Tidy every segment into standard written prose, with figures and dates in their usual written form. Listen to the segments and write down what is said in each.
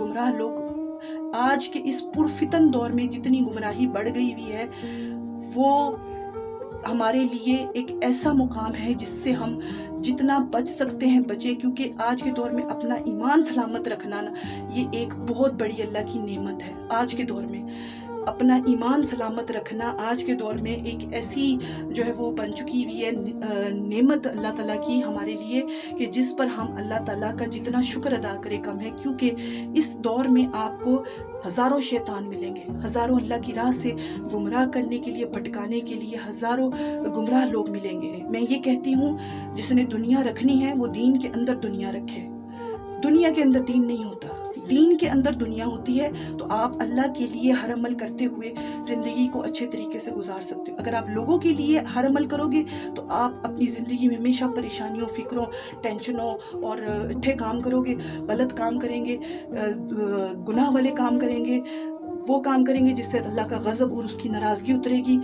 گمراہ لوگ آج کے اس پرفتن دور میں جتنی گمراہی بڑھ گئی ہوئی ہے، وہ ہمارے لیے ایک ایسا مقام ہے جس سے ہم جتنا بچ سکتے ہیں بچیں، کیونکہ آج کے دور میں اپنا ایمان سلامت رکھنا یہ ایک بہت بڑی اللہ کی نعمت ہے۔ آج کے دور میں اپنا ایمان سلامت رکھنا آج کے دور میں ایک ایسی جو ہے وہ بن چکی ہوئی ہے نعمت اللہ تعالیٰ کی ہمارے لیے، کہ جس پر ہم اللہ تعالیٰ کا جتنا شکر ادا کرے کم ہے، کیونکہ اس دور میں آپ کو ہزاروں شیطان ملیں گے، ہزاروں اللہ کی راہ سے گمراہ کرنے کے لیے، بھٹکانے کے لیے ہزاروں گمراہ لوگ ملیں گے۔ میں یہ کہتی ہوں، جس نے دنیا رکھنی ہے وہ دین کے اندر دنیا رکھے۔ دنیا کے اندر دین نہیں ہوتا، دین کے اندر دنیا ہوتی ہے۔ تو آپ اللہ کے لیے ہر عمل کرتے ہوئے زندگی کو اچھے طریقے سے گزار سکتے ہو۔ اگر آپ لوگوں کے لیے ہر عمل کرو گے تو آپ اپنی زندگی میں ہمیشہ پریشانیوں، فکروں، ٹینشنوں اور اٹھے کام کرو گے، غلط کام کریں گے، گناہ والے کام کریں گے، وہ کام کریں گے جس سے اللہ کا غضب اور اس کی ناراضگی اترے گی،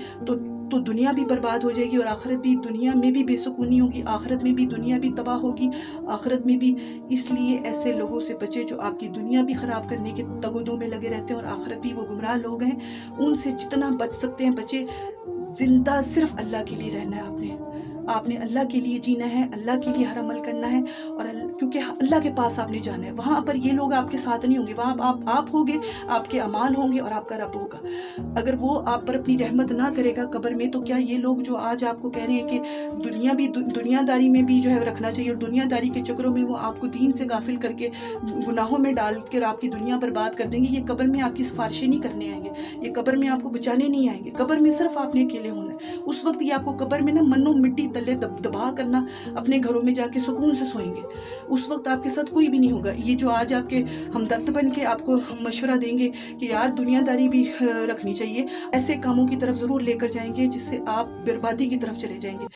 تو دنیا بھی برباد ہو جائے گی اور آخرت بھی، دنیا میں بھی بے سکونی ہوگی، آخرت میں بھی دنیا بھی تباہ ہوگی، آخرت میں بھی۔ اس لیے ایسے لوگوں سے بچے جو آپ کی دنیا بھی خراب کرنے کے تگودوں میں لگے رہتے ہیں اور آخرت بھی وہ گمراہ لوگ ہیں، ان سے جتنا بچ سکتے ہیں بچے۔ زندہ صرف اللہ کے لیے رہنا ہے، آپ نے اللہ کے لیے جینا ہے، اللہ کے لیے ہر عمل کرنا ہے، اور کیونکہ اللہ کے پاس آپ نے جانا ہے، وہاں پر یہ لوگ آپ کے ساتھ نہیں ہوں گے، وہاں آپ ہوگے، آپ کے اعمال ہوں گے اور آپ کا رب ہوگا۔ اگر وہ آپ پر اپنی رحمت نہ کرے گا قبر میں، تو کیا یہ لوگ جو آج آپ کو کہہ رہے ہیں کہ دنیا داری میں بھی جو ہے رکھنا چاہیے، اور دنیا داری کے چکروں میں وہ آپ کو دین سے غافل کر کے گناہوں میں ڈال کر آپ کی دنیا برباد کر دیں گے، یہ قبر میں آپ کی سفارشیں نہیں کرنے آئیں گے، یہ قبر میں آپ کو بچانے نہیں آئیں گے، قبر میں صرف آپ نے اکیلے ہونا ہے۔ اس وقت یہ آپ کو قبر میں منو مٹی تلے دبا کرنا، اپنے گھروں میں جا کے سکون سے سوئیں گے، اس وقت آپ کے ساتھ کوئی بھی نہیں ہوگا۔ یہ جو آج آپ کے ہمدرد بن کے آپ کو مشورہ دیں گے کہ یار دنیا داری بھی رکھنی چاہیے، ایسے کاموں کی طرف ضرور لے کر جائیں گے جس سے آپ بربادی کی طرف چلے جائیں گے۔